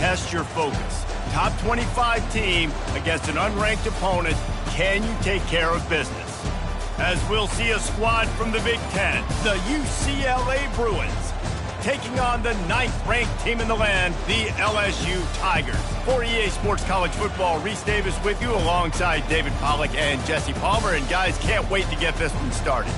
test your focus. Top 25 team against an unranked opponent. Can you take care of business? As we'll see a squad from the Big Ten, the UCLA Bruins, taking on the 9th-ranked team in the land, the LSU Tigers. For EA Sports College Football, Reese Davis with you alongside David Pollack and Jesse Palmer. And guys, can't wait to get this one started.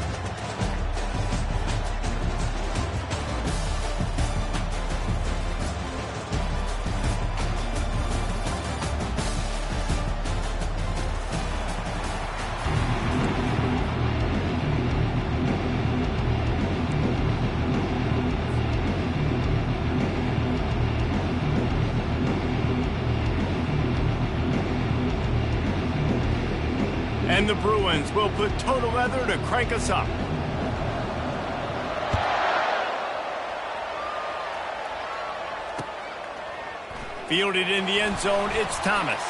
And the Bruins will put total leather to crank us up. Fielded in the end zone, it's Thomas.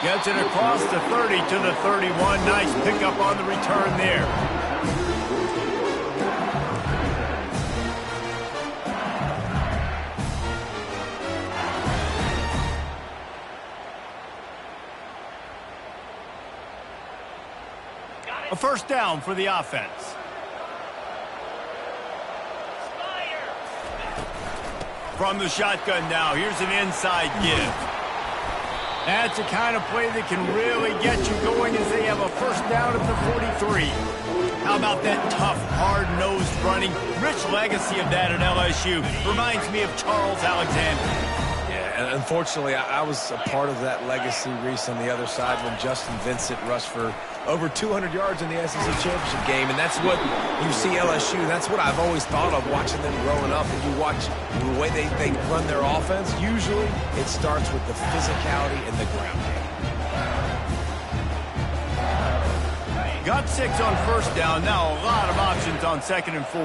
Gets it across the 30 to the 31. Nice pickup on the return there. A first down for the offense. From the shotgun now, here's an inside give. That's the kind of play that can really get you going as they have a first down at the 43. How about that tough, hard-nosed running? Rich legacy of that at LSU. Reminds me of Charles Alexander. And unfortunately, I was a part of that legacy, Reese, on the other side when Justin Vincent rushed for over 200 yards in the SEC Championship game. And that's what you see LSU. That's what I've always thought of watching them growing up. And you watch the way they run their offense. Usually, it starts with the physicality and the ground game. Got 6 on first down. Now a lot of options on 2nd and 4.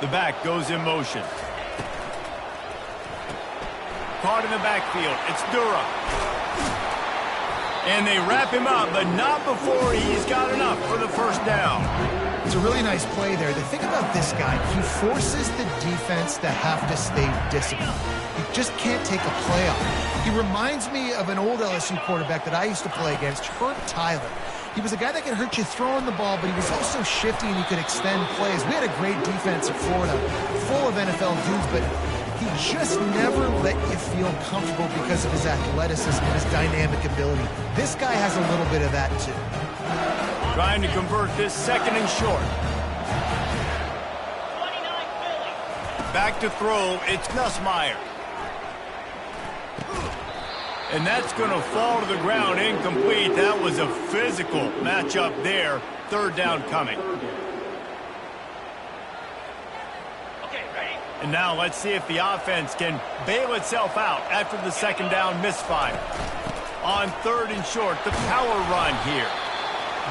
The back goes in motion. Caught in the backfield. It's Dura. And they wrap him up, but not before he's got enough for the first down. It's a really nice play there. The thing about this guy, he forces the defense to have to stay disciplined. He just can't take a play off. He reminds me of an old LSU quarterback that I used to play against, Herb Tyler. He was a guy that could hurt you throwing the ball, but he was also shifty and he could extend plays. We had a great defense at Florida, full of NFL dudes, but he just never let you feel comfortable because of his athleticism and his dynamic ability. This guy has a little bit of that, too. Trying to convert this 2nd and short. Back to throw, it's Nussmeier. And that's going to fall to the ground, incomplete. That was a physical matchup there. 3rd down coming. And now let's see if the offense can bail itself out after the 2nd down misfire. On 3rd and short, the power run here.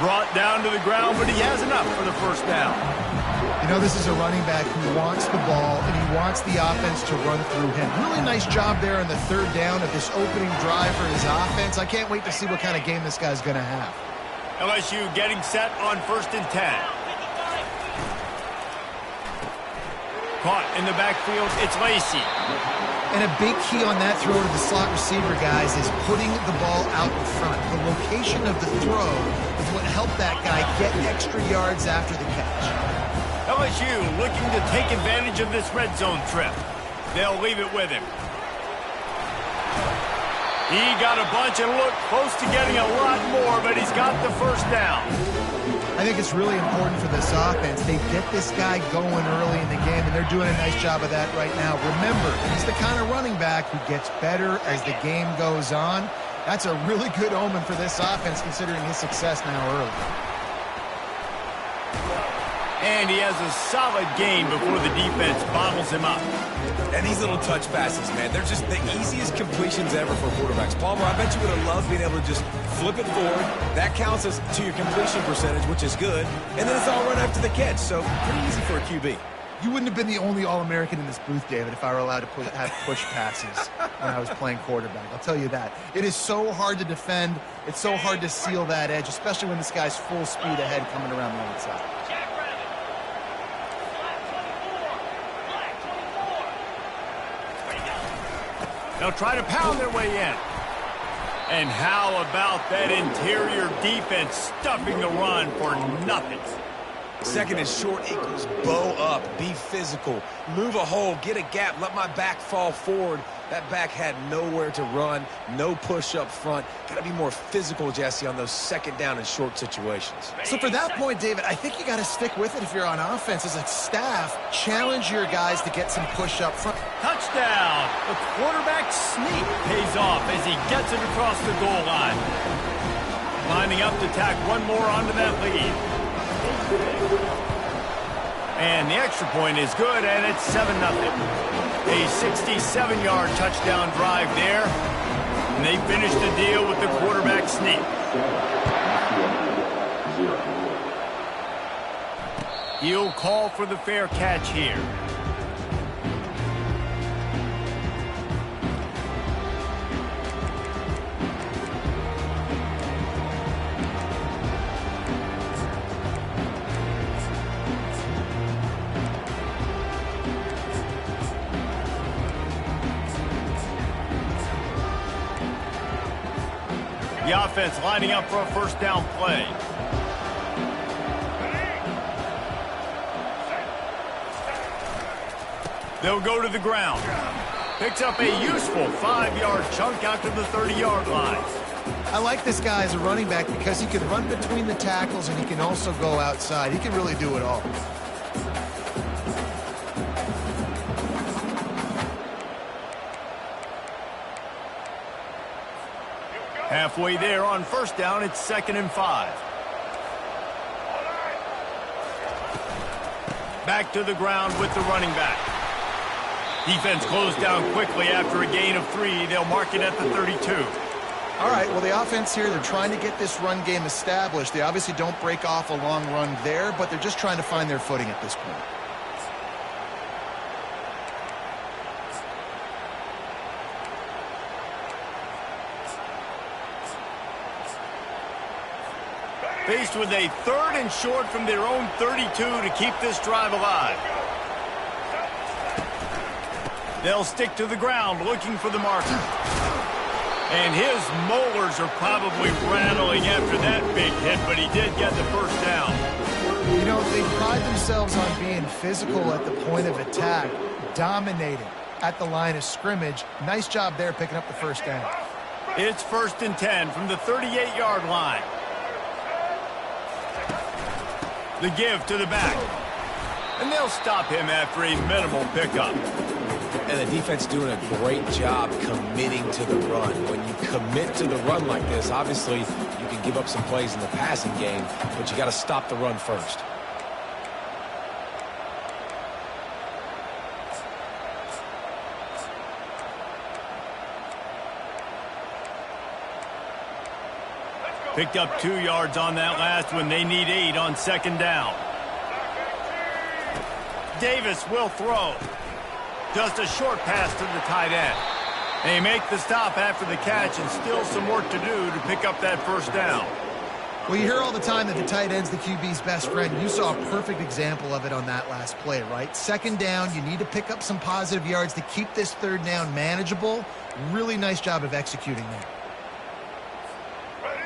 Brought down to the ground, but he has enough for the first down. You know, this is a running back who wants the ball, and he wants the offense to run through him. Really nice job there on the 3rd down of this opening drive for his offense. I can't wait to see what kind of game this guy's going to have. LSU getting set on 1st and 10. Caught in the backfield, it's Lacey. And a big key on that throw to the slot receiver, guys, is putting the ball out in front. The location of the throw is what helped that guy get extra yards after the catch. LSU looking to take advantage of this red zone trip. They'll leave it with him. He got a bunch and looked close to getting a lot more, but he's got the first down. I think it's really important for this offense. They get this guy going early in the game, and they're doing a nice job of that right now. Remember, he's the kind of running back who gets better as the game goes on. That's a really good omen for this offense, considering his success now early. And he has a solid game before the defense bottles him up. And these little touch passes, man, they're just the easiest completions ever for quarterbacks. Palmer, I bet you would have loved being able to just flip it forward. That counts as to your completion percentage, which is good. And then it's all run after the catch, so pretty easy for a QB. You wouldn't have been the only All-American in this booth, David, if I were allowed to have push passes when I was playing quarterback. I'll tell you that. It is so hard to defend. It's so hard to seal that edge, especially when this guy's full speed ahead coming around the outside. They'll try to pound their way in. And how about that interior defense stuffing the run for nothing? Second and short equals bow up, be physical, move a hole, get a gap, let my back fall forward. That back had nowhere to run, no push up front. Got to be more physical, Jesse, on those second down and short situations. So for that point, David, I think you got to stick with it if you're on offense. As a staff, challenge your guys to get some push up front. Touchdown! The quarterback sneak pays off as he gets it across the goal line. Lining up to tack one more onto that lead. And the extra point is good, and it's 7-0. A 67-yard touchdown drive there. And they finish the deal with the quarterback sneak. He'll call for the fair catch here. The offense lining up for a first down play. They'll go to the ground. Picks up a useful 5-yard chunk out to the 30-yard line. I like this guy as a running back because he can run between the tackles and he can also go outside. He can really do it all. Halfway there on first down, it's 2nd and 5. Back to the ground with the running back. Defense closed down quickly after a gain of 3. They'll mark it at the 32. All right, well, the offense here, they're trying to get this run game established. They obviously don't break off a long run there, but they're just trying to find their footing at this point. Faced with a 3rd and short from their own 32 to keep this drive alive. They'll stick to the ground looking for the marker. And his molars are probably rattling after that big hit, but he did get the first down. You know, they pride themselves on being physical at the point of attack, dominating at the line of scrimmage. Nice job there picking up the first down. It's 1st and 10 from the 38-yard line. The give to the back. And they'll stop him after a minimal pickup. And the defense doing a great job committing to the run. When you commit to the run like this, obviously you can give up some plays in the passing game, but you got to stop the run first. Picked up 2 yards on that last one. They need 8 on 2nd down. Davis will throw. Just a short pass to the tight end. They make the stop after the catch and still some work to do to pick up that first down. Well, you hear all the time that the tight end's the QB's best friend. You saw a perfect example of it on that last play, right? 2nd down, you need to pick up some positive yards to keep this 3rd down manageable. Really nice job of executing there.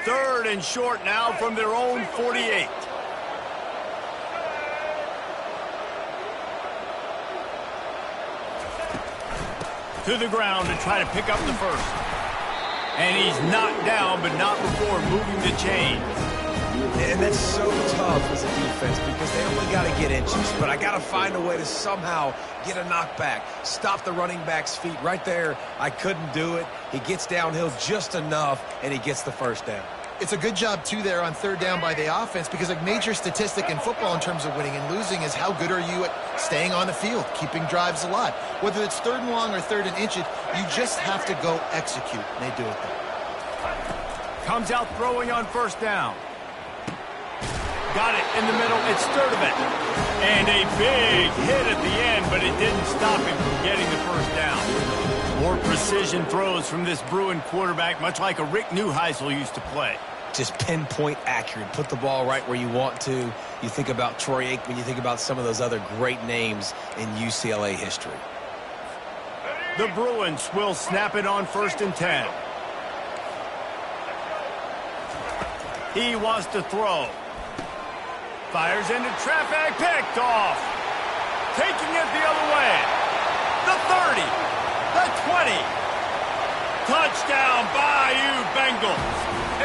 3rd and short now from their own 48. To the ground to try to pick up the first. And he's knocked down, but not before moving the chain. And that's so tough as a defense because they only got to get inches. But I got to find a way to somehow get a knockback, stop the running back's feet right there. I couldn't do it. He gets downhill just enough, and he gets the first down. It's a good job, too, there on 3rd down by the offense because a major statistic in football in terms of winning and losing is how good are you at staying on the field, keeping drives alive. Whether it's 3rd and long or 3rd and inches, you just have to go execute, and they do it there. Comes out throwing on first down. Got it in the middle. It's Sturdivant. And a big hit at the end, but it didn't stop him from getting the first down. More precision throws from this Bruin quarterback, much like a Rick Neuheisel used to play. Just pinpoint accurate. Put the ball right where you want to. You think about Troy Aikman. You think about some of those other great names in UCLA history. The Bruins will snap it on 1st and 10. He wants to throw. Fires into traffic, picked off. Taking it the other way. The 30, the 20. Touchdown, Bayou Bengals.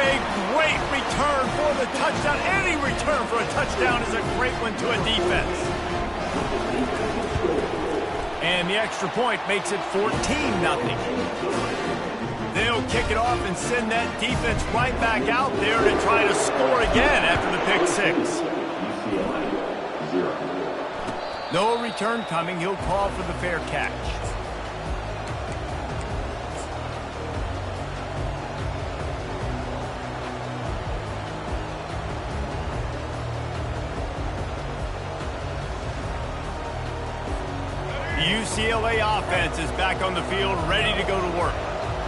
A great return for the touchdown. Any return for a touchdown is a great one to a defense. And the extra point makes it 14-0. They'll kick it off and send that defense right back out there to try to score again after the pick six. No return coming. He'll call for the fair catch. The UCLA offense is back on the field, ready to go to work.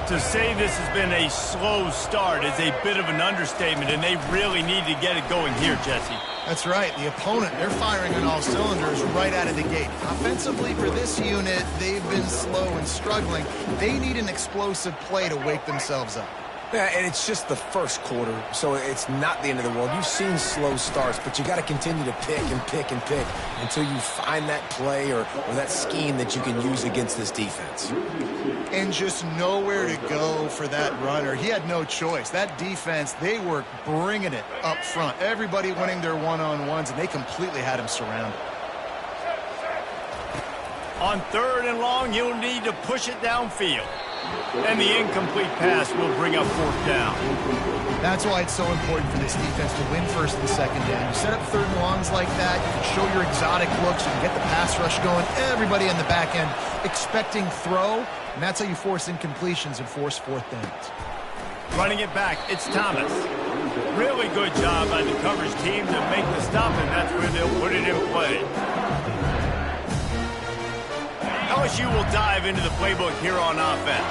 To say this has been a slow start is a bit of an understatement, and they really need to get it going here, Jesse. That's right. The opponent, they're firing on all cylinders right out of the gate. Offensively, for this unit, they've been slow and struggling. They need an explosive play to wake themselves up. Yeah, and it's just the first quarter, so it's not the end of the world. You've seen slow starts, but you got to continue to pick and pick and pick until you find that play or that scheme that you can use against this defense. And just nowhere to go for that runner. He had no choice. That defense, they were bringing it up front. Everybody winning their one-on-ones, and they completely had him surrounded. On 3rd and long, you'll need to push it downfield. And the incomplete pass will bring up 4th down. That's why it's so important for this defense to win 1st and 2nd down. You set up 3rd and longs like that, you can show your exotic looks, you can get the pass rush going, everybody on the back end expecting throw, and that's how you force incompletions and force 4th downs. Running it back, it's Thomas. Really good job by the coverage team to make the stop, and that's where they'll put it in play. LSU will dive into the playbook here on offense.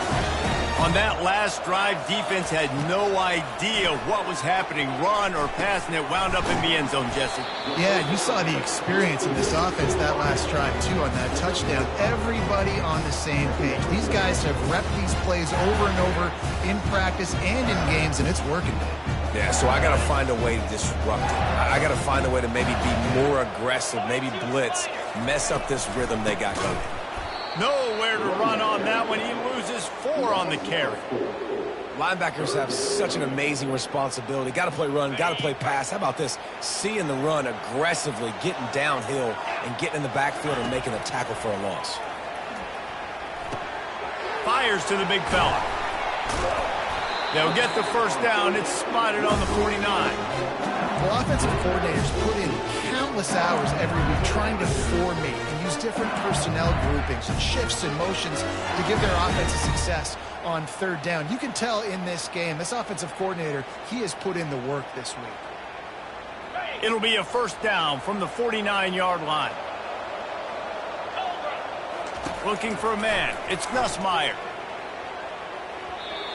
On that last drive, defense had no idea what was happening, run or pass, and it wound up in the end zone, Jesse. Yeah, you saw the experience in this offense that last drive, too, on that touchdown. Everybody on the same page. These guys have repped these plays over and over in practice and in games, and it's working. Yeah, so I got to find a way to disrupt it. I got to find a way to maybe be more aggressive, maybe blitz, mess up this rhythm they got going. Nowhere to run on that one. He loses 4 on the carry. Linebackers have such an amazing responsibility. Got to play run, got to play pass. How about this? Seeing the run aggressively, getting downhill, and getting in the backfield and making a tackle for a loss. Fires to the big fella. They'll get the 1st down. It's spotted on the 49. Well, offensive coordinators put in countless hours every week trying to formate and use different personnel groupings and shifts and motions to give their offense a success on 3rd down. You can tell in this game, this offensive coordinator, he has put in the work this week. It'll be a 1st down from the 49-yard line. Looking for a man. It's Nussmeier.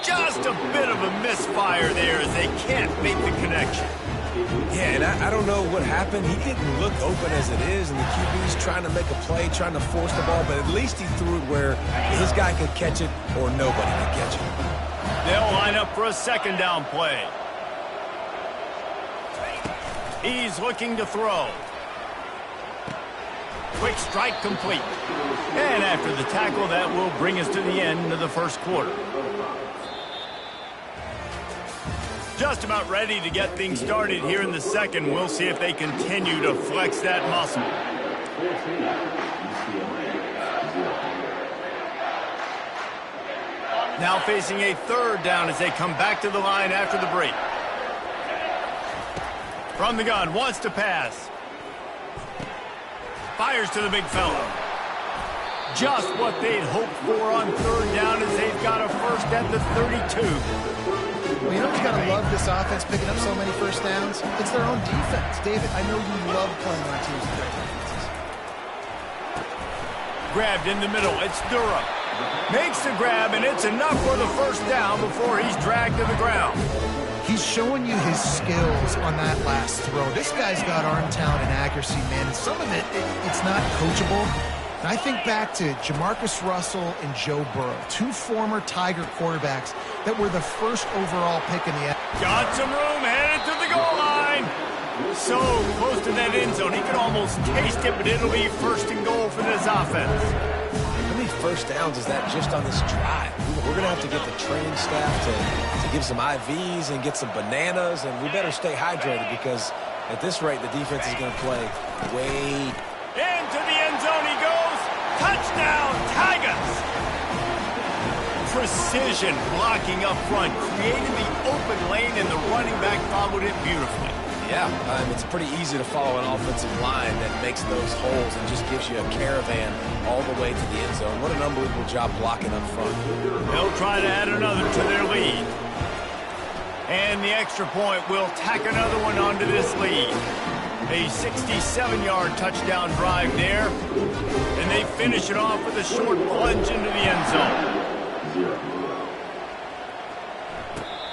Just a bit of a misfire there as they can't make the connection. Yeah, and I don't know what happened. He didn't look open as it is, and the QB's trying to make a play, trying to force the ball, but at least he threw it where his guy could catch it or nobody could catch it. They'll line up for a 2nd down play. He's looking to throw. Quick strike complete. And after the tackle, that will bring us to the end of the 1st quarter. Just about ready to get things started here in the 2nd. We'll see if they continue to flex that muscle. Now facing a 3rd down as they come back to the line after the break. From the gun, wants to pass. Fires to the big fella. Just what they'd hoped for on 3rd down as they've got a 1st at the 32. Well, you know you got to love this offense picking up so many 1st downs? It's their own defense. David, I know you love playing on teams with great defenses. Grabbed in the middle. It's Durham. Makes the grab, and it's enough for the 1st down before he's dragged to the ground. He's showing you his skills on that last throw. This guy's got arm talent and accuracy, man. And some of it's not coachable. And I think back to Jamarcus Russell and Joe Burrow, two former Tiger quarterbacks that were the first overall pick in the NFL. Got some room, headed to the goal line. So close to that end zone, he could almost taste it, but it'll be first and goal for this offense. How many first downs is that just on this drive? We're going to have to get the training staff to give some IVs and get some bananas, and we better stay hydrated because at this rate, the defense is going to play way. Into the end zone he goes. Touchdown, Tigers! Precision blocking up front, created the open lane, and the running back followed it beautifully. Yeah, it's pretty easy to follow an offensive line that makes those holes and just gives you a caravan all the way to the end zone. What an unbelievable job blocking up front. They'll try to add another to their lead. And the extra point will tack another one onto this lead. A 67-yard touchdown drive there. And they finish it off with a short plunge into the end zone.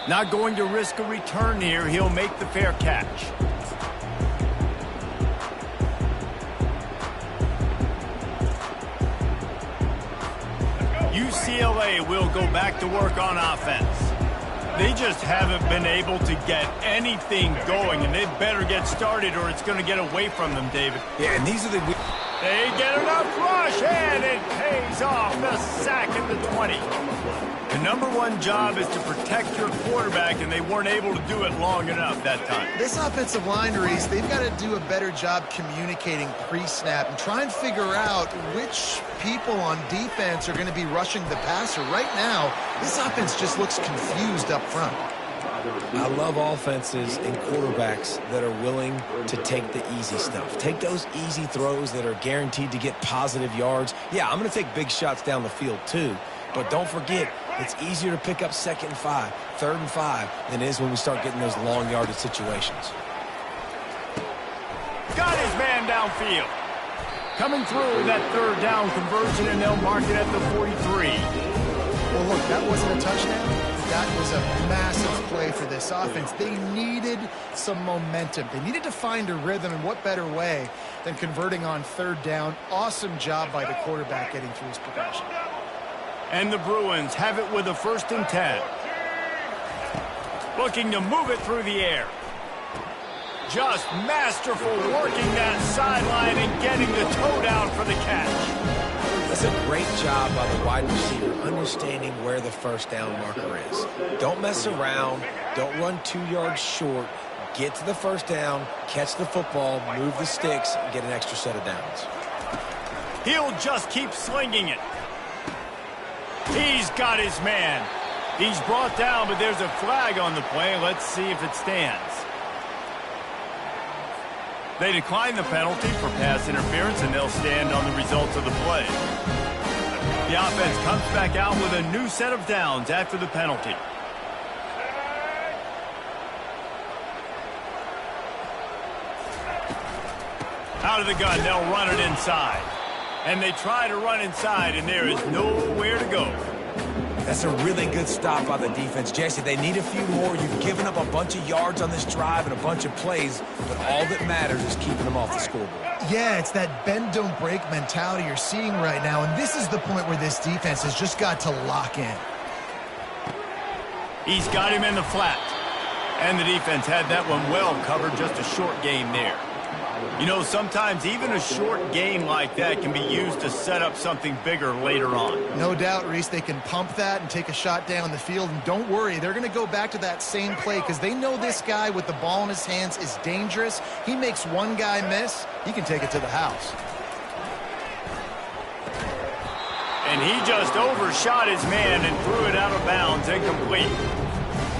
Not going to risk a return here. He'll make the fair catch. UCLA will go back to work on offense. They just haven't been able to get anything going, and they better get started or it's going to get away from them, David. Yeah, and these are the... They get enough rush, and it pays off. The sack at the 20. The number one job is to protect your quarterback, and they weren't able to do it long enough that time. This offensive line, Reese, they've got to do a better job communicating pre-snap and try and figure out which people on defense are going to be rushing the passer. Right now, this offense just looks confused up front. I love offenses and quarterbacks that are willing to take the easy stuff. Take those easy throws that are guaranteed to get positive yards. Yeah, I'm going to take big shots down the field too, but don't forget, it's easier to pick up 2nd and 5, 3rd and 5 than it is when we start getting those long yardage situations. Got his man downfield. Coming through that 3rd down conversion, and they'll mark it at the 43. Well, look, that wasn't a touchdown. That was a massive play for this offense. They needed some momentum. They needed to find a rhythm, and what better way than converting on 3rd down. Awesome job by the quarterback getting through his progression. And the Bruins have it with a 1st and 10. Looking to move it through the air. Just masterful working that sideline and getting the toe down for the catch. That's a great job by the wide receiver understanding where the 1st down marker is. Don't mess around. Don't run 2 yards short. Get to the 1st down, catch the football, move the sticks, and get an extra set of downs. He'll just keep slinging it. He's got his man. He's brought down, but there's a flag on the play. Let's see if it stands. They decline the penalty for pass interference, and they'll stand on the results of the play. The offense comes back out with a new set of downs after the penalty. Out of the gun, they'll run it inside. And they try to run inside, and there is nowhere to go. That's a really good stop by the defense. Jesse, they need a few more. You've given up a bunch of yards on this drive and a bunch of plays, but all that matters is keeping them off the scoreboard. Yeah, it's that bend, don't break mentality you're seeing right now, and this is the point where this defense has just got to lock in. He's got him in the flat. And the defense had that one well covered, just a short gain there. You know, sometimes even a short game like that can be used to set up something bigger later on. No doubt, Reese, they can pump that and take a shot down the field. And don't worry, they're going to go back to that same play because they know this guy with the ball in his hands is dangerous. He makes one guy miss, he can take it to the house. And he just overshot his man and threw it out of bounds, incomplete.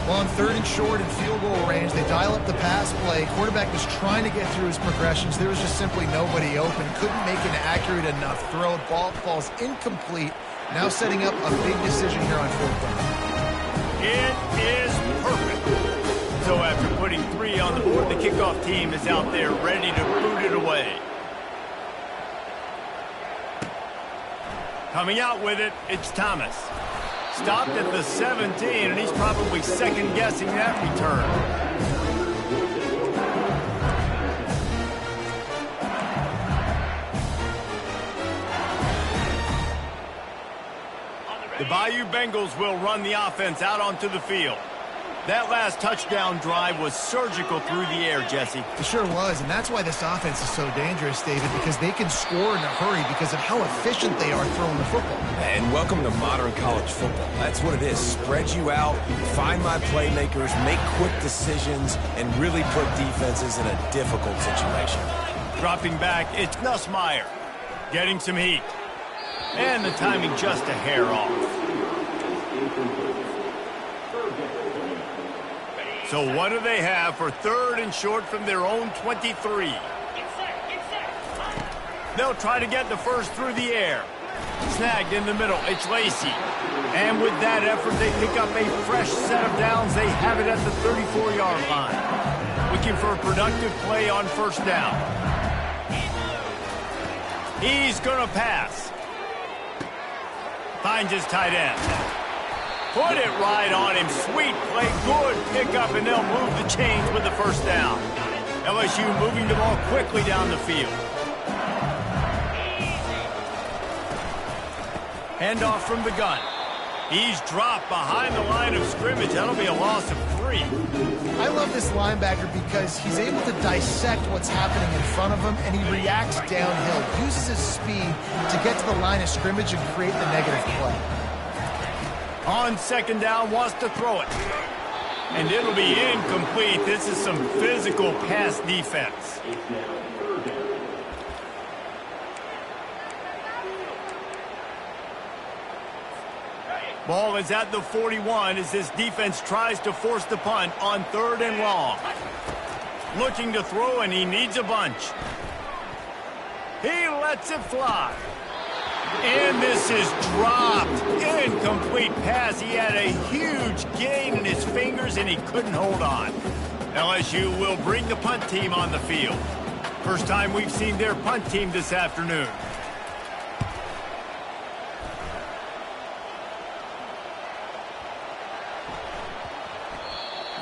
Well, on 3rd and short and field goal range, they dial up the pass play. Quarterback was trying to get through his progressions. There was just simply nobody open. Couldn't make an accurate enough throw. Ball falls incomplete. Now setting up a big decision here on 4th down. It is perfect. So after putting 3 on the board, the kickoff team is out there ready to boot it away. Coming out with it, it's Thomas. Stopped at the 17, and he's probably second-guessing that return. The Bayou Bengals will run the offense out onto the field. That last touchdown drive was surgical through the air, Jesse. It sure was, and that's why this offense is so dangerous, David, because they can score in a hurry because of how efficient they are throwing the football. And welcome to modern college football. That's what it is. Spread you out, find my playmakers, make quick decisions, and really put defenses in a difficult situation. Dropping back, it's Nussmeier. Getting some heat. And the timing just a hair off. So what do they have for 3rd and short from their own 23? They'll try to get the first through the air. Snagged in the middle, it's Lacey. And with that effort, they pick up a fresh set of downs. They have it at the 34-yard line. Looking for a productive play on 1st down. He's going to pass. Finds his tight end. Put it right on him. Sweet play. Good pickup, and they'll move the chains with the 1st down. LSU moving the ball quickly down the field. Handoff from the gun. He's dropped behind the line of scrimmage. That'll be a loss of 3. I love this linebacker because he's able to dissect what's happening in front of him, and he reacts downhill, uses his speed to get to the line of scrimmage and create the negative play. On 2nd down, wants to throw it. And it'll be incomplete. This is some physical pass defense. Ball is at the 41 as this defense tries to force the punt on 3rd and long. Looking to throw, and he needs a bunch. He lets it fly. And this is dropped. Incomplete pass. He had a huge gain in his fingers, and he couldn't hold on. LSU will bring the punt team on the field. First time we've seen their punt team this afternoon.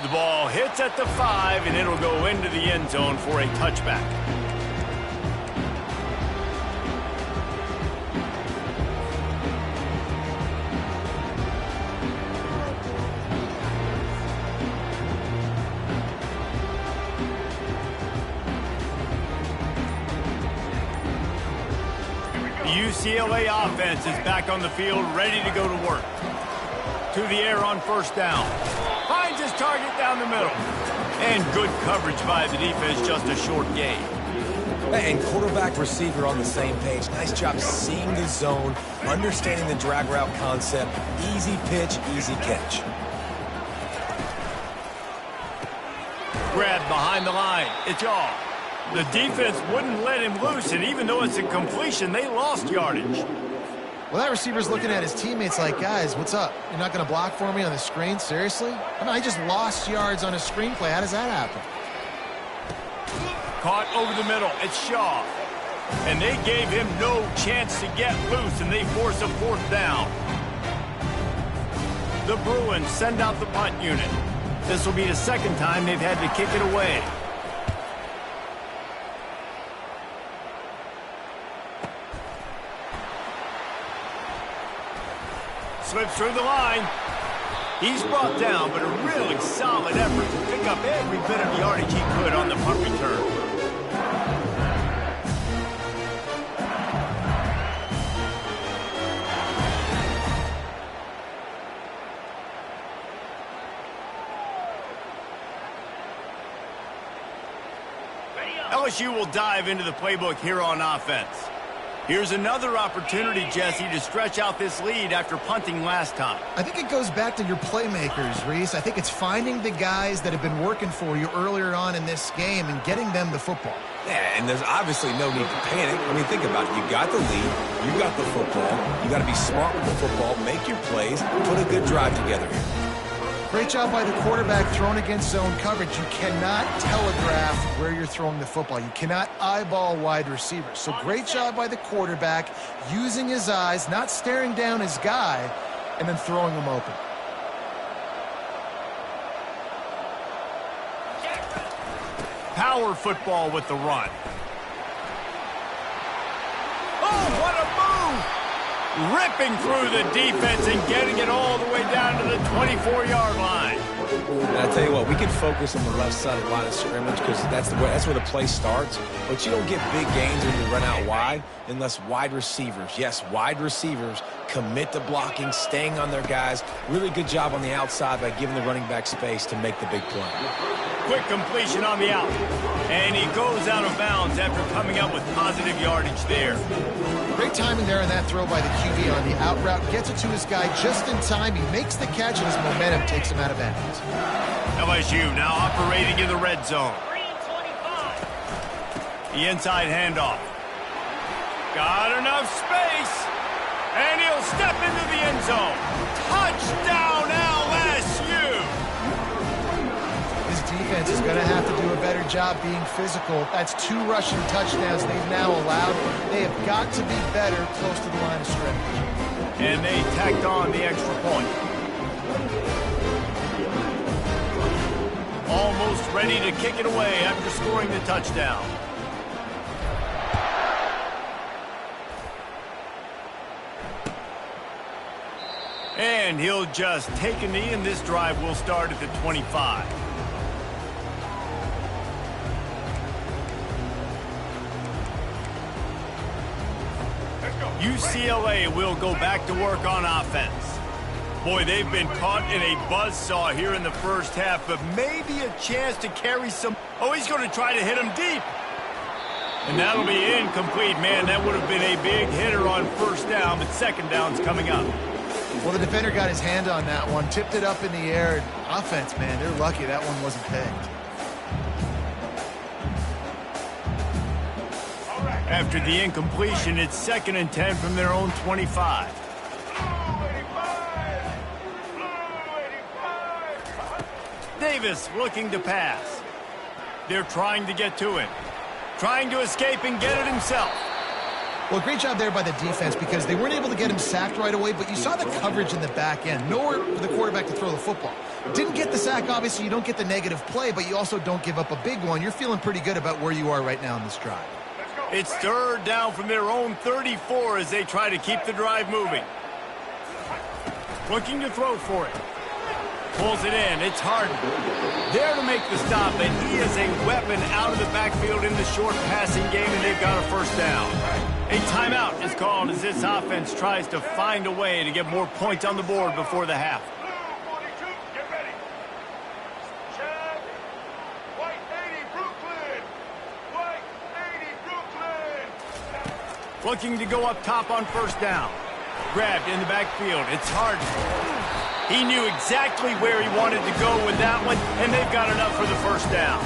The ball hits at the 5, and it'll go into the end zone for a touchback. The UCLA offense is back on the field, ready to go to work. To the air on 1st down. Finds his target down the middle. And good coverage by the defense, just a short gain. And quarterback receiver on the same page. Nice job seeing the zone, understanding the drag route concept. Easy pitch, easy catch. Grab behind the line. It's off. The defense wouldn't let him loose, and even though it's a completion, they lost yardage. Well, that receiver's looking at his teammates like, guys, what's up? You're not going to block for me on the screen? Seriously? I mean, I just lost yards on a screenplay. How does that happen? Caught over the middle. It's Shaw. And they gave him no chance to get loose, and they force a 4th down. The Bruins send out the punt unit. This will be the 2nd time they've had to kick it away. Slips through the line. He's brought down, but a really solid effort to pick up every bit of yardage he could on the punt return. LSU will dive into the playbook here on offense. Here's another opportunity, Jesse, to stretch out this lead after punting last time. I think it goes back to your playmakers, Reese. I think it's finding the guys that have been working for you earlier on in this game and getting them the football. Yeah, and there's obviously no need to panic. I mean, think about it. You got the lead. You got the football. You got to be smart with the football, make your plays, put a good drive together here. Great job by the quarterback throwing against zone coverage. You cannot telegraph where you're throwing the football. You cannot eyeball wide receivers. So great job by the quarterback using his eyes, not staring down his guy, and then throwing him open. Power football with the run. Oh, what a move! ripping through the defense and getting it all the way down to the 24-yard line. And I tell you what, we can focus on the left side of the line of scrimmage because that's where the play starts. But you don't get big gains when you run out wide unless wide receivers, yes, wide receivers, commit to blocking, staying on their guys. Really good job on the outside by giving the running back space to make the big play. Quick completion on the out. And he goes out of bounds after coming up with positive yardage there. Great timing there on that throw by the QB on the out route. Gets it to his guy just in time. He makes the catch, and his momentum takes him out of bounds. LSU now operating in the red zone. The inside handoff. Got enough space. And he'll step into the end zone. Touchdown, LSU! His defense is going to have to do a better job being physical. That's 2 rushing touchdowns they've now allowed. They have got to be better close to the line of scrimmage. And they tacked on the extra point. Almost ready to kick it away after scoring the touchdown. And he'll just take a knee, and this drive will start at the 25. UCLA will go back to work on offense. Boy, they've been caught in a buzzsaw here in the first half, but maybe a chance to carry some. Oh, he's going to try to hit him deep. And that'll be incomplete. Man, that would have been a big hitter on first down, but second down's coming up. Well, the defender got his hand on that one, tipped it up in the air. Offense, man, they're lucky that one wasn't pegged. After the incompletion, it's 2nd and 10 from their own 25. Davis looking to pass. They're trying to get to him. Trying to escape and get it himself. Well, great job there by the defense because they weren't able to get him sacked right away, but you saw the coverage in the back end. Nowhere for the quarterback to throw the football. Didn't get the sack, obviously. You don't get the negative play, but you also don't give up a big one. You're feeling pretty good about where you are right now in this drive. It's 3rd down from their own 34 as they try to keep the drive moving. Looking to throw for it. Pulls it in. It's Harden. There to make the stop, and he is a weapon out of the backfield in the short passing game, and they've got a first down. A timeout is called as this offense tries to find a way to get more points on the board before the half. Looking to go up top on first down. Grabbed in the backfield. It's Harden. He knew exactly where he wanted to go with that one, and they've got enough for the first down.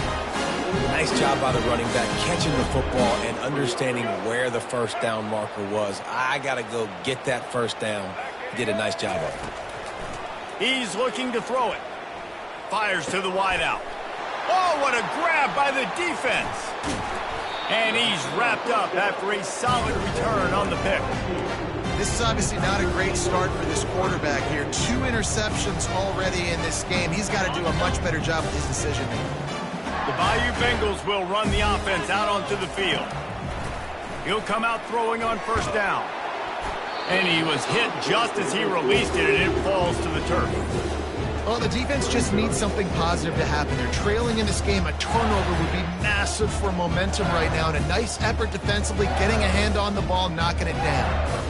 Nice job by the running back, catching the football and understanding where the first down marker was. I got to go get that first down. He did a nice job of it. He's looking to throw it. Fires to the wideout. Oh, what a grab by the defense. And he's wrapped up after a solid return on the pick. This is obviously not a great start for this quarterback here. 2 interceptions already in this game. He's got to do a much better job with his decision-making. The Bayou Bengals will run the offense out onto the field. He'll come out throwing on first down. And he was hit just as he released it, and it falls to the turf. Well, the defense just needs something positive to happen. They're trailing in this game. A turnover would be massive for momentum right now. And a nice effort defensively, getting a hand on the ball, knocking it down.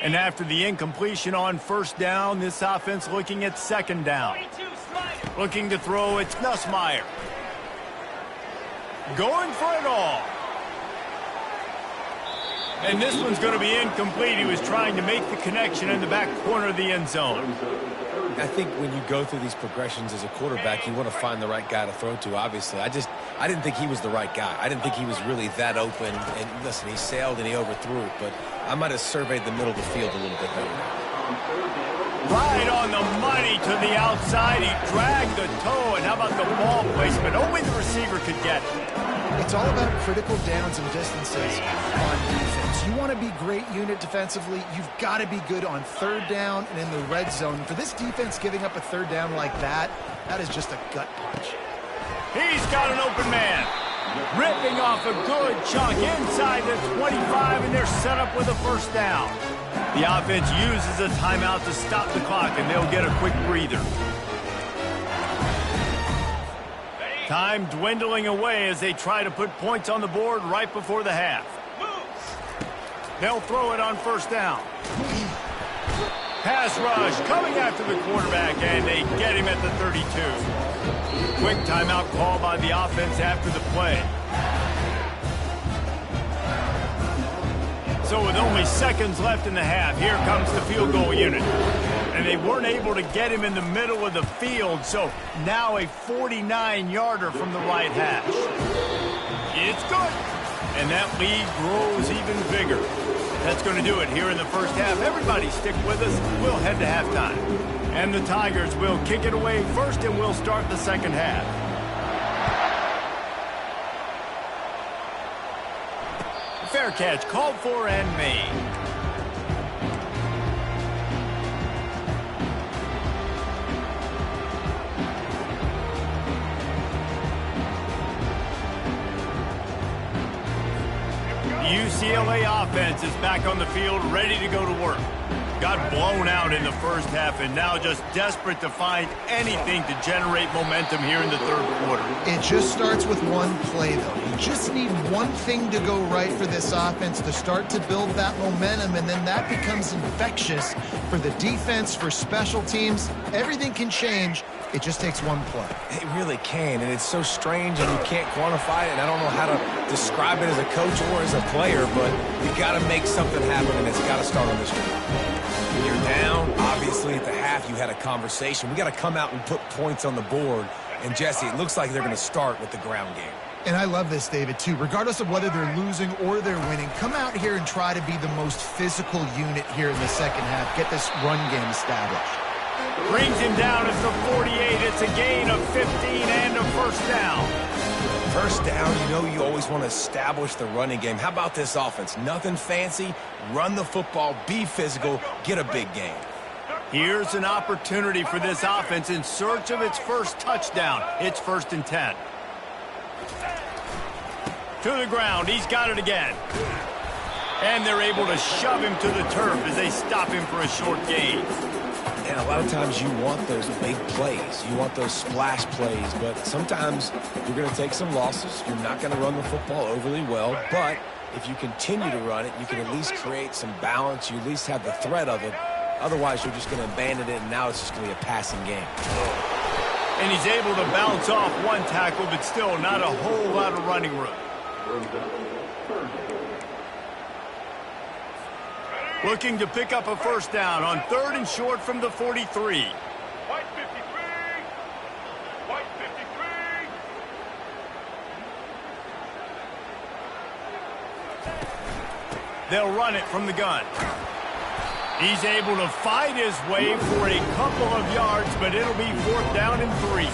And after the incompletion on first down, this offense looking at second down. Looking to throw, it's Nussmeier. Going for it all. And this one's going to be incomplete. He was trying to make the connection in the back corner of the end zone. I think when you go through these progressions as a quarterback, you want to find the right guy to throw to, obviously. I didn't think he was the right guy. I didn't think he was really that open. And listen, he sailed and he overthrew it, but I might have surveyed the middle of the field a little bit better. Right on the money to the outside. He dragged the toe, and how about the ball placement? Only the receiver could get it. It's all about critical downs and distances on defense. You want to be great unit defensively, you've got to be good on third down and in the red zone. For this defense giving up a third down like that, that is just a gut punch. He's got an open man. Ripping off a good chunk inside the 25, and they're set up with a first down. The offense uses a timeout to stop the clock, and they'll get a quick breather. Time dwindling away as they try to put points on the board right before the half. They'll throw it on first down. Pass rush coming after the quarterback, and they get him at the 32. Quick timeout call by the offense after the play. So with only seconds left in the half, here comes the field goal unit. And they weren't able to get him in the middle of the field, so now a 49-yarder from the right hash. It's good. And that lead grows even bigger. That's going to do it here in the first half. Everybody stick with us. We'll head to halftime. And the Tigers will kick it away first, and we'll start the second half. Fair catch called for and made. UCLA offense is back on the field, ready to go to work. Got blown out in the first half and now just desperate to find anything to generate momentum here in the third quarter. It just starts with one play, though. You just need one thing to go right for this offense to start to build that momentum, and then that becomes infectious for the defense, for special teams. Everything can change. It just takes one play. It really can, and it's so strange, and you can't quantify it, and I don't know how to describe it as a coach or as a player, but you got to make something happen, and it's got to start on this drive. You're down. Obviously, at the half, you had a conversation. We got to come out and put points on the board, and Jesse, it looks like they're going to start with the ground game. And I love this, David, too. Regardless of whether they're losing or they're winning, come out here and try to be the most physical unit here in the second half. Get this run game established. Brings him down at the 48. It's a gain of 15 and a first down. First down, you know you always want to establish the running game. How about this offense? Nothing fancy. Run the football, be physical, get a big gain. Here's an opportunity for this offense in search of its first touchdown. It's 1st and 10. To the ground. He's got it again. And they're able to shove him to the turf as they stop him for a short gain. And a lot of times you want those big plays. You want those splash plays. But sometimes you're going to take some losses. You're not going to run the football overly well. But if you continue to run it, you can at least create some balance. You at least have the threat of it. Otherwise, you're just going to abandon it, and now it's just going to be a passing game. And he's able to bounce off one tackle, but still not a whole lot of running room. Looking to pick up a first down on 3rd and short from the 43. White 53. White 53. They'll run it from the gun. He's able to fight his way for a couple of yards, but it'll be 4th down and 3.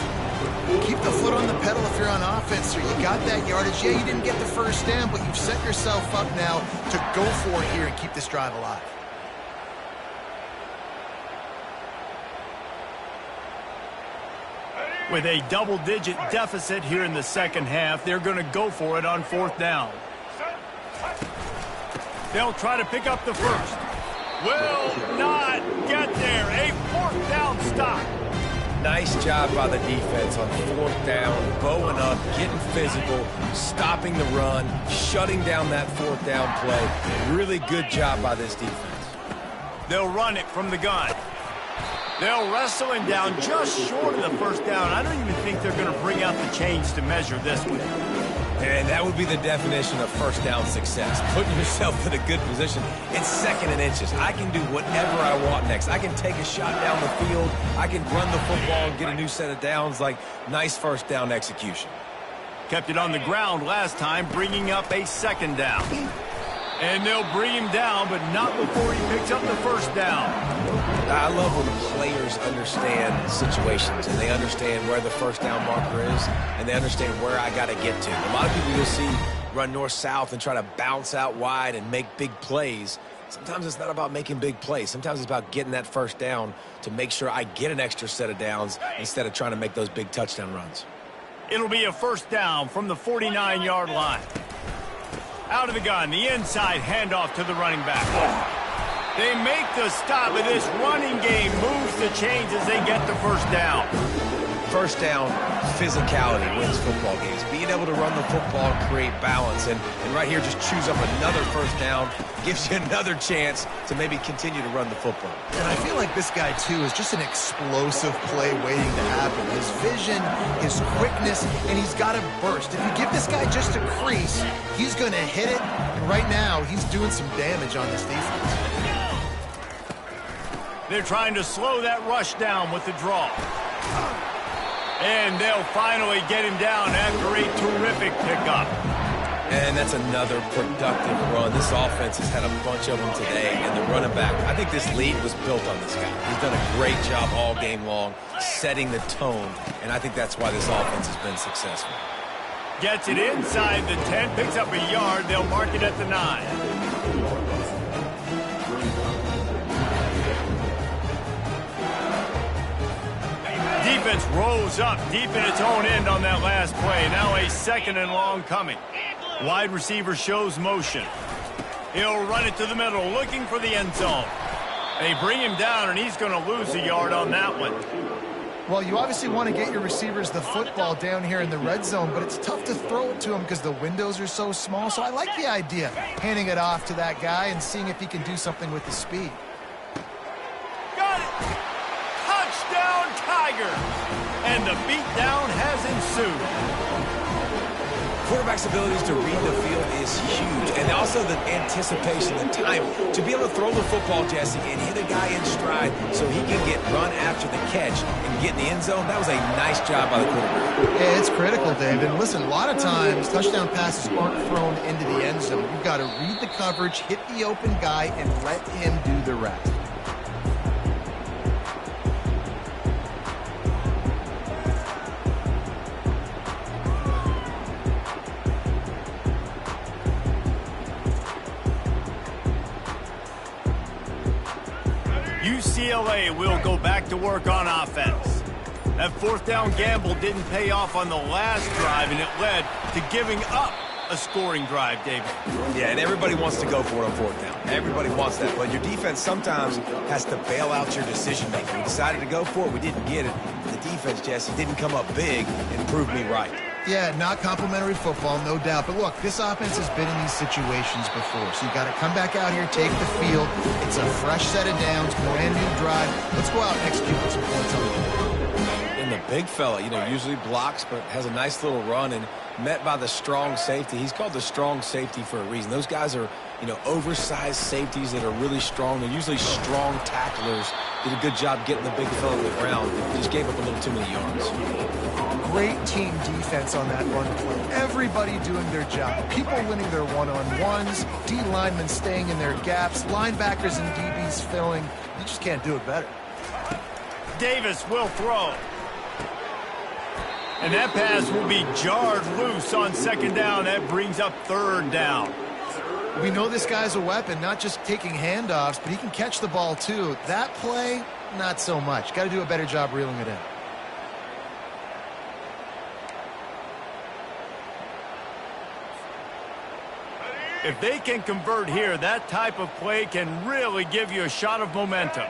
Keep the foot on the pedal if you're on offense, sir. You got that yardage. Yeah, you didn't get the first down, but you've set yourself up now to go for it here and keep this drive alive. With a double-digit deficit here in the second half, they're going to go for it on 4th down. They'll try to pick up the first. Will not get there. A 4th down stop. Nice job by the defense on 4th down, bowing up, getting physical, stopping the run, shutting down that 4th down play. Really good job by this defense. They'll run it from the gun. They'll wrestle him down just short of the first down. I don't even think they're going to bring out the chains to measure this one. And that would be the definition of first down success. Putting yourself in a good position. It's 2nd and inches. I can do whatever I want next. I can take a shot down the field. I can run the football and get a new set of downs. Like, nice first down execution. Kept it on the ground last time, bringing up a 2nd down. And they'll bring him down, but not before he picks up the first down. I love when the players understand situations and they understand where the first down marker is and they understand where I got to get to. A lot of people you'll see run north-south and try to bounce out wide and make big plays. Sometimes it's not about making big plays. Sometimes it's about getting that first down to make sure I get an extra set of downs instead of trying to make those big touchdown runs. It'll be a first down from the 49-yard line. Out of the gun, the inside handoff to the running back. They make the stop, and this running game moves the chains as they get the first down. First down, physicality wins football games. Being able to run the football and create balance. And right here, just choose up another first down. Gives you another chance to maybe continue to run the football. And I feel like this guy, too, is just an explosive play waiting to happen. His vision, his quickness, and he's got a burst. If you give this guy just a crease, he's going to hit it. And right now, he's doing some damage on this defense. They're trying to slow that rush down with the draw. And they'll finally get him down after a terrific pickup. And that's another productive run. This offense has had a bunch of them today, and the running back, I think this lead was built on this guy. He's done a great job all game long, setting the tone, and I think that's why this offense has been successful. Gets it inside the 10, picks up a yard. They'll mark it at the 9. Defense rolls up deep in its own end on that last play. Now a second and long coming. Wide receiver shows motion. He'll run it to the middle, looking for the end zone. They bring him down, and he's going to lose a yard on that one. Well, you obviously want to get your receivers the football down here in the red zone, but it's tough to throw it to them because the windows are so small. So I like the idea, handing it off to that guy and seeing if he can do something with the speed. Got it! Touchdown, Tigers! And the beatdown has ensued. Quarterback's abilities to read the field is huge, and also the anticipation, the time to be able to throw the football, Jesse, and hit a guy in stride so he can get run after the catch and get in the end zone. That was a nice job by the quarterback. Yeah, it's critical, David. And listen, a lot of times touchdown passes aren't thrown into the end zone. You've got to read the coverage, hit the open guy, and let him do the rest. UCLA will go back to work on offense. That fourth down gamble didn't pay off on the last drive, and it led to giving up a scoring drive, David. Yeah, and everybody wants to go for it on fourth down. Everybody wants that, but your defense sometimes has to bail out your decision-making. We decided to go for it. We didn't get it. The defense, Jesse, didn't come up big and prove me right. Yeah, not complimentary football, no doubt. But look, this offense has been in these situations before. So you got to come back out here, take the field. It's a fresh set of downs, brand new drive. Let's go out and execute with some points on the board. And the big fella, usually blocks, but has a nice little run and met by the strong safety. He's called the strong safety for a reason. Those guys are, oversized safeties that are really strong. They're usually strong tacklers. Did a good job getting the big fella to the ground. He just gave up a little too many yards. Great team defense on that run play. Everybody doing their job. People winning their one-on-ones, D linemen staying in their gaps, linebackers and DBs filling. You just can't do it better. Davis will throw. And that pass will be jarred loose on second down. That brings up third down. We know this guy's a weapon, not just taking handoffs, but he can catch the ball too. That play, not so much. Got to do a better job reeling it in. If they can convert here, that type of play can really give you a shot of momentum.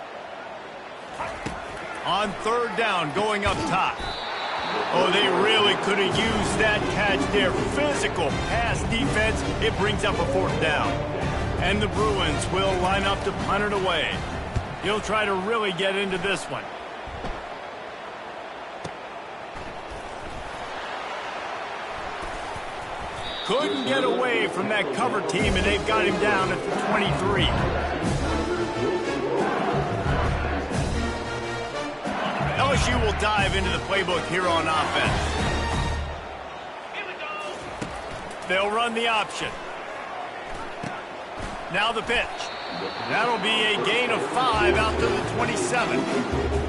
On third down, going up top. Oh, they really could have used that catch there. Physical pass defense. It brings up a fourth down. And the Bruins will line up to punt it away. He'll try to really get into this one. Couldn't get away from that cover team, and they've got him down at the 23. LSU will dive into the playbook here on offense. They'll run the option. Now the pitch. That'll be a gain of 5 out to the 27.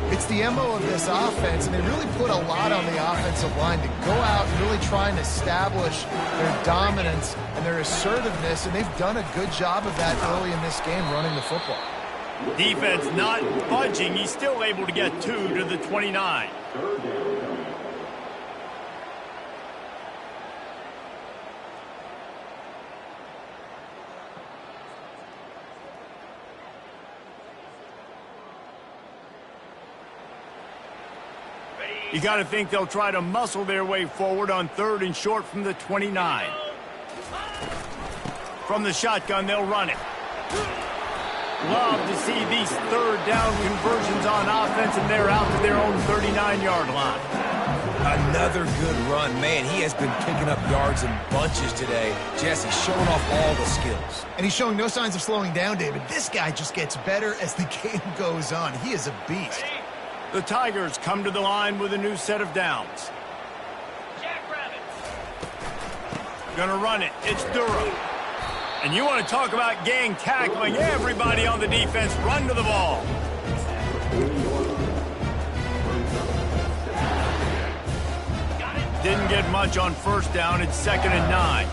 It's the MO of this offense, and they really put a lot on the offensive line to go out and really try and establish their dominance and their assertiveness, and they've done a good job of that early in this game running the football. Defense not budging. He's still able to get 2 to the 29. You got to think they'll try to muscle their way forward on 3rd and short from the 29. From the shotgun, they'll run it. Love to see these 3rd down conversions on offense, and they're out to their own 39-yard line. Another good run. Man, he has been picking up yards in bunches today. Jesse showing off all the skills. And he's showing no signs of slowing down, David. This guy just gets better as the game goes on. He is a beast. The Tigers come to the line with a new set of downs. Gonna run it. It's Durham. And you want to talk about gang tackling. Everybody on the defense run to the ball. Didn't get much on 1st down. It's 2nd and 9.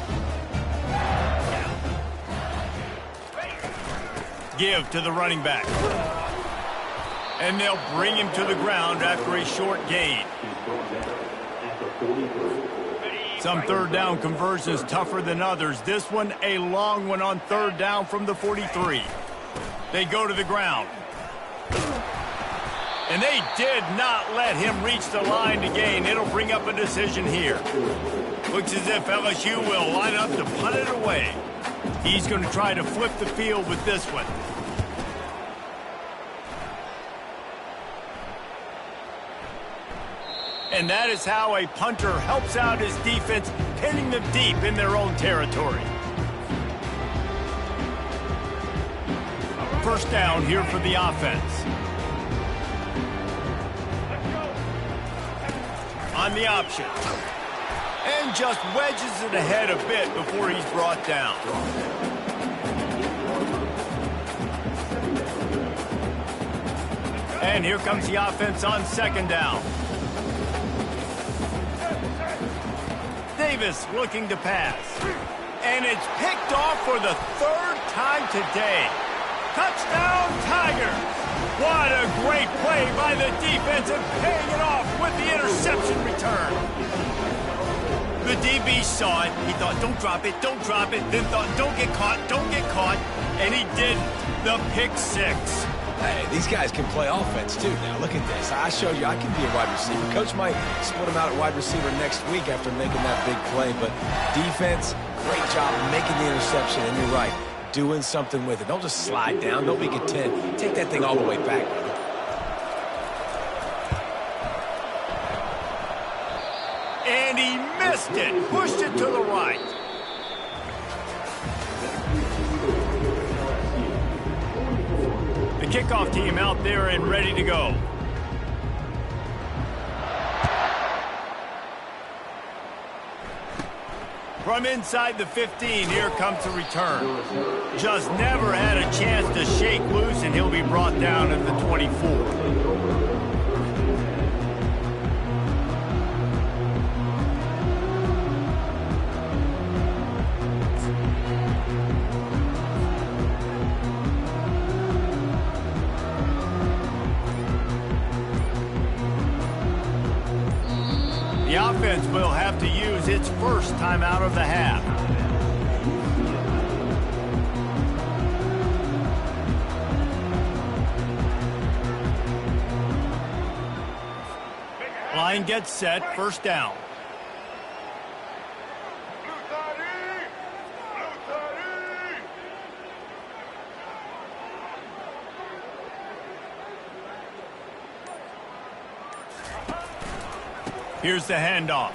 Give to the running back. And they'll bring him to the ground after a short gain. Some 3rd down conversions tougher than others. This one a long one on 3rd down from the 43. They go to the ground. And they did not let him reach the line to gain. It'll bring up a decision here. Looks as if LSU will line up to punt it away. He's going to try to flip the field with this one. And that is how a punter helps out his defense, pinning them deep in their own territory. 1st down here for the offense. On the option. And just wedges it ahead a bit before he's brought down. And here comes the offense on 2nd down. Davis looking to pass. And it's picked off for the 3rd time today. Touchdown, Tigers! What a great play by the defense and paying it off with the interception return. The DB saw it. He thought, don't drop it, don't drop it. Then thought, don't get caught, don't get caught. And he didn't. The pick 6. Hey, these guys can play offense, too. Now, look at this. I showed you I can be a wide receiver. Coach might split him out at wide receiver next week after making that big play. But defense, great job making the interception. And you're right, doing something with it. Don't just slide down. Don't make it 10. Take that thing all the way back. And he missed it. Pushed it to the right. The kickoff team out there and ready to go. From inside the 15, here comes the return. Just never had a chance to shake loose, and he'll be brought down at the 24. The offense will have to use its 1st timeout of the half. Line gets set, 1st down. Here's the handoff.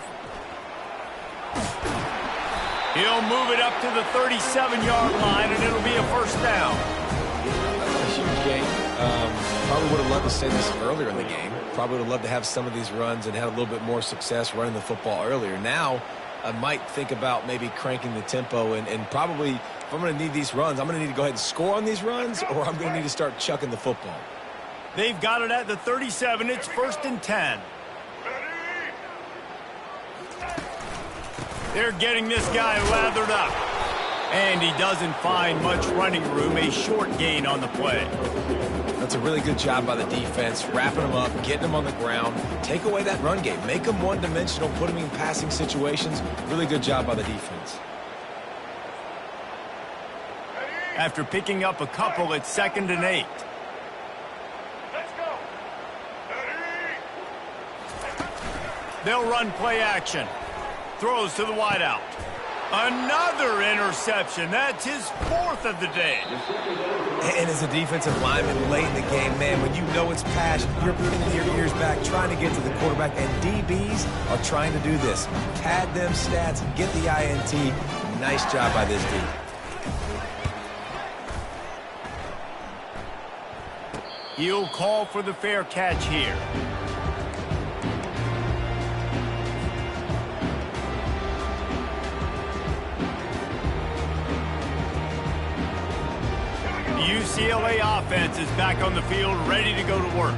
He'll move it up to the 37-yard line, and it'll be a 1st down. A huge game. Probably would have loved to say this earlier in the game. Probably would have loved to have some of these runs and had a little bit more success running the football earlier. Now, I might think about maybe cranking the tempo and probably, if I'm going to need these runs, I'm going to need to go ahead and score on these runs, or I'm going to need to start chucking the football. They've got it at the 37. It's 1st and 10. They're getting this guy lathered up. And he doesn't find much running room. A short gain on the play. That's a really good job by the defense, wrapping them up, getting them on the ground. Take away that run game. Make them one-dimensional, put them in passing situations. Really good job by the defense. After picking up a couple, it's 2nd and 8. Let's go. They'll run play action. Throws to the wideout. Another interception. That's his 4th of the day. And as a defensive lineman late in the game, man, when you know it's pass, you're putting your ears back, trying to get to the quarterback, and DBs are trying to do this. Pad them stats, get the INT. Nice job by this D. He'll call for the fair catch here. The UCLA offense is back on the field, ready to go to work.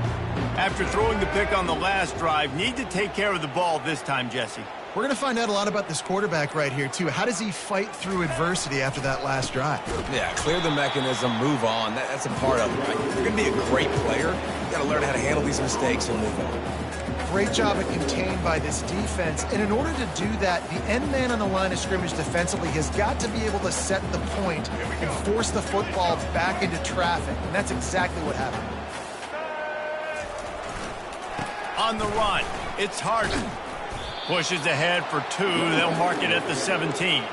After throwing the pick on the last drive, need to take care of the ball this time, Jesse. We're going to find out a lot about this quarterback right here, too. How does he fight through adversity after that last drive? Yeah, clear the mechanism, move on. That's a part of it, right? If you're going to be a great player, you got to learn how to handle these mistakes and move on. Great job at contained by this defense. And in order to do that, the end man on the line of scrimmage defensively has got to be able to set the point and force the football back into traffic. And that's exactly what happened. On the run, it's Harden. Pushes ahead for 2. They'll mark it at the 17.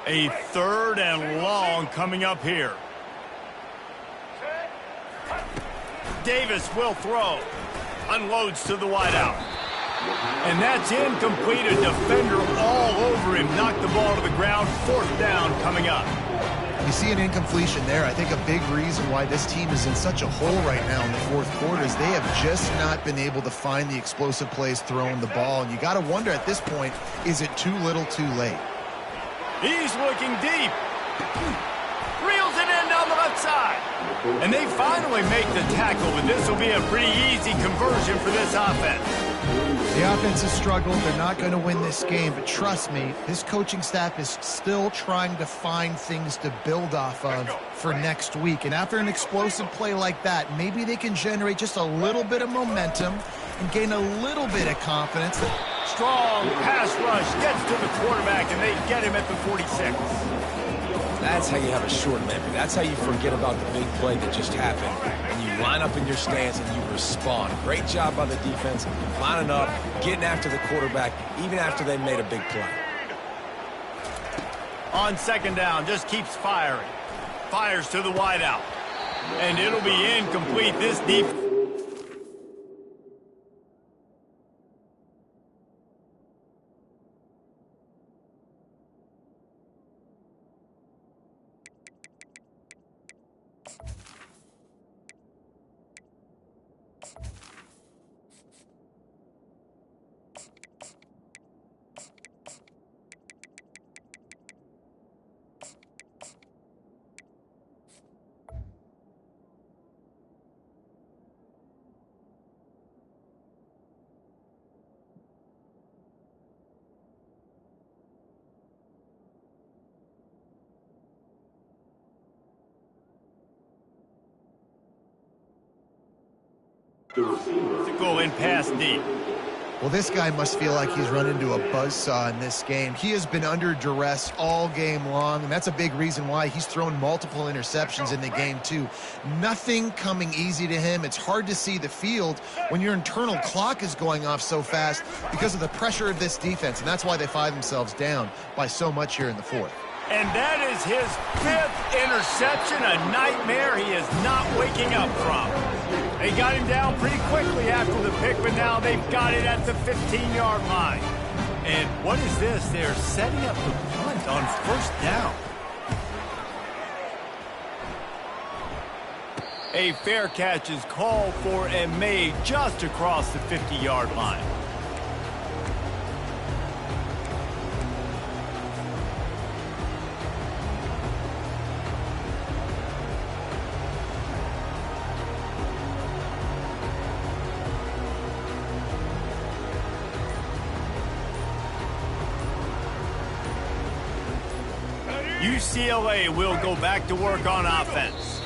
A 3rd and long coming up here. Davis will throw. Unloads to the wideout. And that's incomplete. A defender all over him. Knocked the ball to the ground. 4th down coming up. You see an incompletion there. I think a big reason why this team is in such a hole right now in the 4th quarter is they have just not been able to find the explosive plays throwing the ball. And you got to wonder at this point, is it too little too late? He's looking deep. Reels it in down the left side. And they finally make the tackle, and this will be a pretty easy conversion for this offense. The offense has struggled. They're not going to win this game, but trust me, this coaching staff is still trying to find things to build off of for next week. And after an explosive play like that, maybe they can generate just a little bit of momentum and gain a little bit of confidence. Strong pass rush gets to the quarterback, and they get him at the 46. That's how you have a short memory. That's how you forget about the big play that just happened. And you line up in your stance and you respond. Great job by the defense, lining up, getting after the quarterback, even after they made a big play. On 2nd down, just keeps firing. Fires to the wideout. And it'll be incomplete. This defense. To go in pass deep. Well, this guy must feel like he's run into a buzzsaw in this game. He has been under duress all game long, and that's a big reason why he's thrown multiple interceptions in the game, too. Nothing coming easy to him. It's hard to see the field when your internal clock is going off so fast because of the pressure of this defense, and that's why they find themselves down by so much here in the 4th. And that is his 5th interception, a nightmare he is not waking up from. They got him down pretty quickly after the pick, but now they've got it at the 15-yard line. And what is this? They're setting up the punt on 1st down. A fair catch is called for and made just across the 50-yard line. UCLA will go back to work on offense.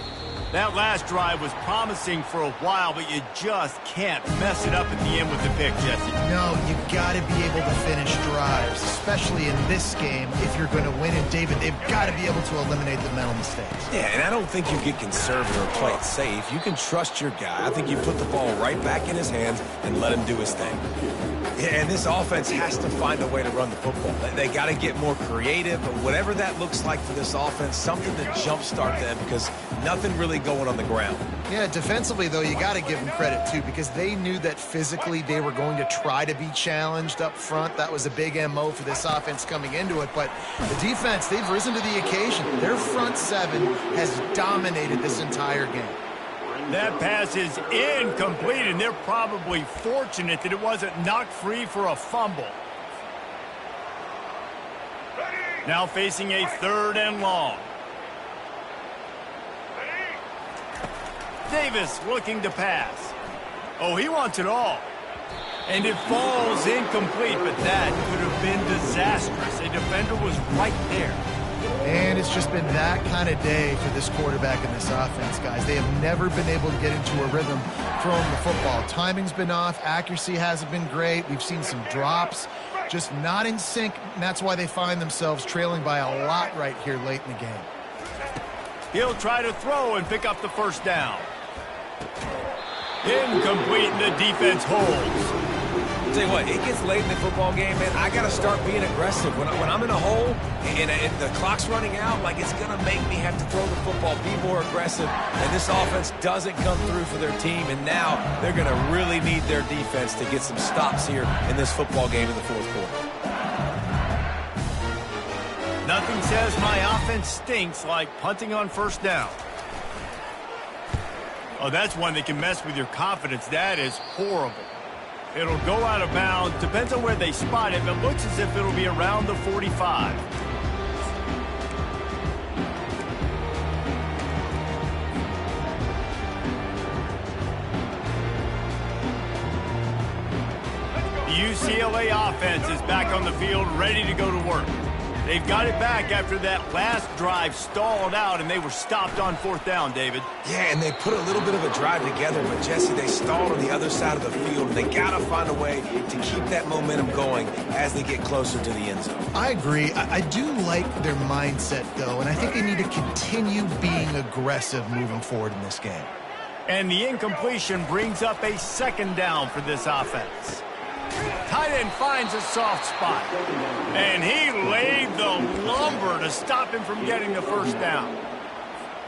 That last drive was promising for a while, but you just can't mess it up at the end with the pick, Jesse. No, you got to be able to finish drives, especially in this game if you're going to win. And, David, they've got to be able to eliminate the mental mistakes. Yeah, and I don't think you get conservative or play it safe. You can trust your guy. I think you put the ball right back in his hands and let him do his thing. Yeah, and this offense has to find a way to run the football. They got to get more creative, but whatever that looks like for this offense, something to jumpstart them because nothing really going on the ground. Yeah, defensively, though, you got to give them credit, too, because they knew that physically they were going to try to be challenged up front. That was a big MO for this offense coming into it. But the defense, they've risen to the occasion. Their front seven has dominated this entire game. That pass is incomplete, and they're probably fortunate that it wasn't knocked free for a fumble. Now facing a 3rd and long. Davis looking to pass. Oh, he wants it all. And it falls incomplete, but that could have been disastrous. A defender was right there. And it's just been that kind of day for this quarterback and this offense, guys. They have never been able to get into a rhythm throwing the football. Timing's been off. Accuracy hasn't been great. We've seen some drops, just not in sync, and that's why they find themselves trailing by a lot right here late in the game. He'll try to throw and pick up the 1st down. Incomplete, and the defense holds. I'll tell you what, it gets late in the football game, man. I got to start being aggressive. When I'm in a hole and the clock's running out, like it's going to make me have to throw the football, be more aggressive. And this offense doesn't come through for their team, and now they're going to really need their defense to get some stops here in this football game in the 4th quarter. Nothing says my offense stinks like punting on 1st down. Oh, that's one that can mess with your confidence. That is horrible. It'll go out of bounds. Depends on where they spot it, but looks as if it'll be around the 45. The UCLA offense is back on the field, ready to go to work. They've got it back after that last drive stalled out, and they were stopped on 4th down, David. Yeah, and they put a little bit of a drive together, but, Jesse, they stalled on the other side of the field. They got to find a way to keep that momentum going as they get closer to the end zone. I agree. I do like their mindset, though, and I think they need to continue being aggressive moving forward in this game. And the incompletion brings up a 2nd down for this offense. Tight end finds a soft spot. And he laid the lumber to stop him from getting the 1st down.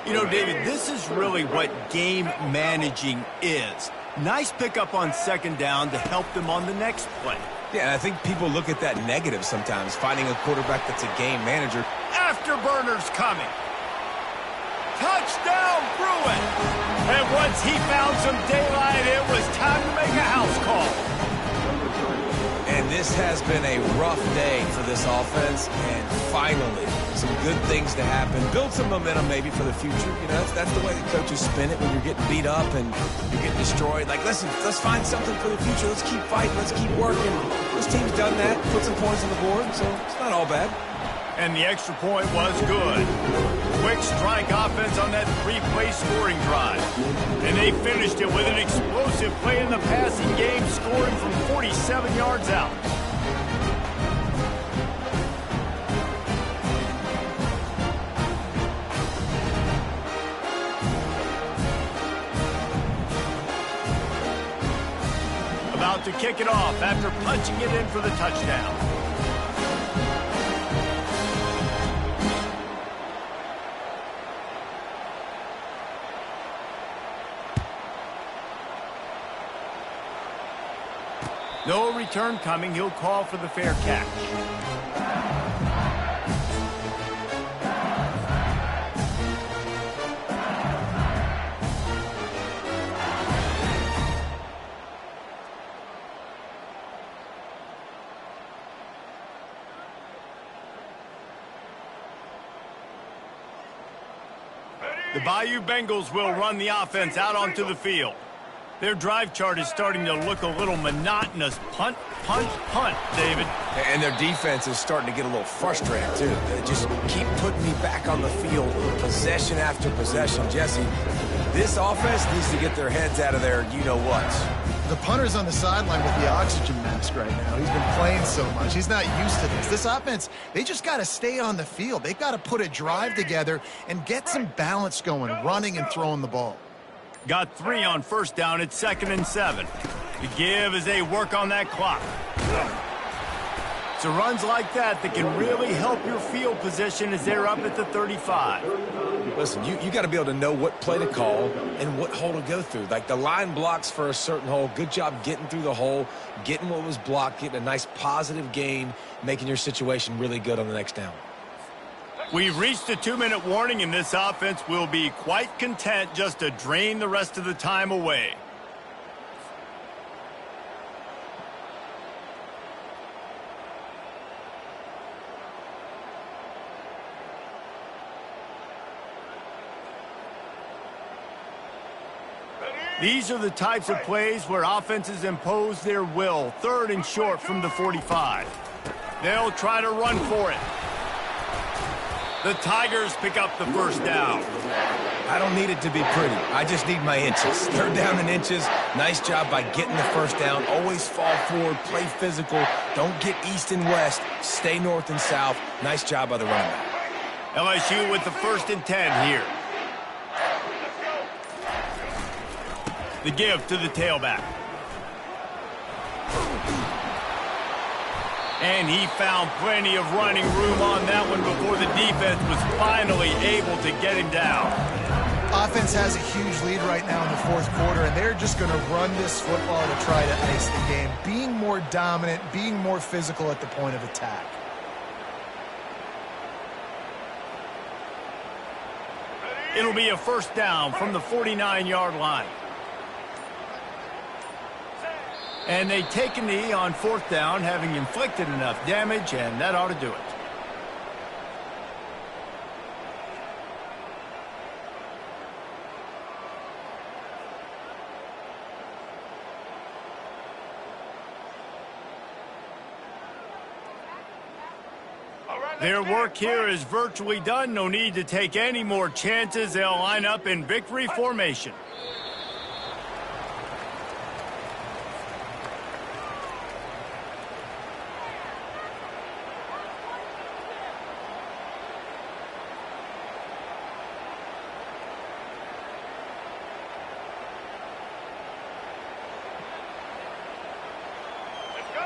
You know, David, this is really what game managing is. Nice pickup on 2nd down to help them on the next play. Yeah, and I think people look at that negative sometimes, finding a quarterback that's a game manager. Afterburners coming. Touchdown, Bruin. And once he found some daylight, it was time to make a house call. And this has been a rough day for this offense, and finally, some good things to happen. Build some momentum maybe for the future. You know, that's the way the coaches spin it when you're getting beat up and you're getting destroyed. Like, listen, let's find something for the future. Let's keep fighting. Let's keep working. This team's done that, put some points on the board, so it's not all bad. And the extra point was good. Quick strike offense on that 3-play scoring drive. And they finished it with an explosive play in the passing game, scoring from 47 yards out. About to kick it off after punching it in for the touchdown. No return coming. He'll call for the fair catch. The Bayou Bengals will run the offense out onto the field. Their drive chart is starting to look a little monotonous. Punt, punt, punt, David. And their defense is starting to get a little frustrated, too. They just keep putting me back on the field, possession after possession. Jesse, this offense needs to get their heads out of their you-know-whats. The punter's on the sideline with the oxygen mask right now. He's been playing so much. He's not used to this. This offense, they just got to stay on the field. They've got to put a drive together and get some balance going, running and throwing the ball. Got 3 on first down. It's 2nd and 7. The give as they work on that clock. So runs like that can really help your field position as they're up at the 35. Listen, you got to be able to know what play to call and what hole to go through. Like the line blocks for a certain hole. Good job getting through the hole, getting what was blocked, getting a nice positive gain, making your situation really good on the next down. We've reached the 2-minute warning, and this offense will be quite content just to drain the rest of the time away. These are the types of plays where offenses impose their will. 3rd and short from the 45. They'll try to run for it. The Tigers pick up the first down. I don't need it to be pretty. I just need my inches. 3rd down and inches. Nice job by getting the first down. Always fall forward, play physical. Don't get east and west. Stay north and south. Nice job by the running back. LSU with the 1st and 10 here. The give to the tailback. And he found plenty of running room on that one before the defense was finally able to get him down. Offense has a huge lead right now in the 4th quarter, and they're just going to run this football to try to ice the game, being more dominant, being more physical at the point of attack. It'll be a first down from the 49-yard line. And they take a knee on 4th down, having inflicted enough damage, and that ought to do it. Their work here is virtually done. No need to take any more chances. They'll line up in victory formation.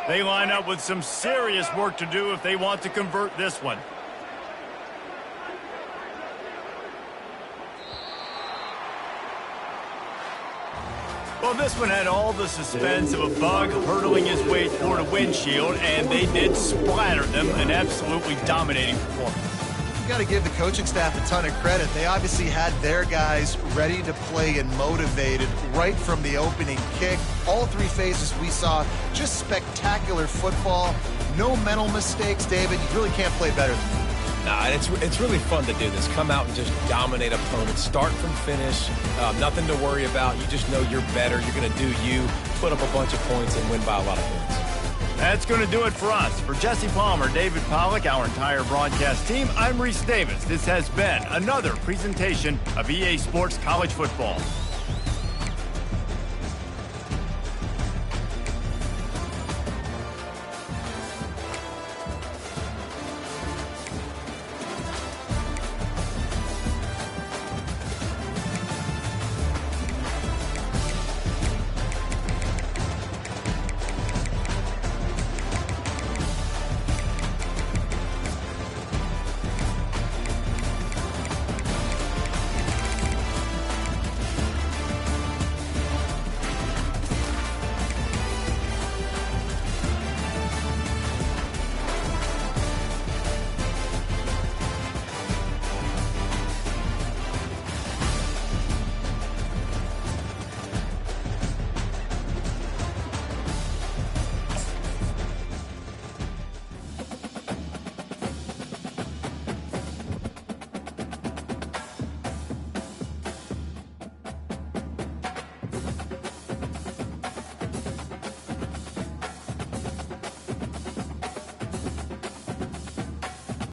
They line up with some serious work to do if they want to convert this one. Well, this one had all the suspense of a bug hurtling his way toward a windshield, and they did splatter them. An absolutely dominating performance. You got to give the coaching staff a ton of credit. They obviously had their guys ready to play and motivated right from the opening kick. All 3 phases we saw, just spectacular football. No mental mistakes, David. You really can't play better than that. Nah, it's really fun to do this. Come out and just dominate opponents. Start from finish. Nothing to worry about. You just know you're better. You're going to do you, put up a bunch of points, and win by a lot of points. That's going to do it for us. For Jesse Palmer, David Pollack, our entire broadcast team, I'm Reese Davis. This has been another presentation of EA Sports College Football.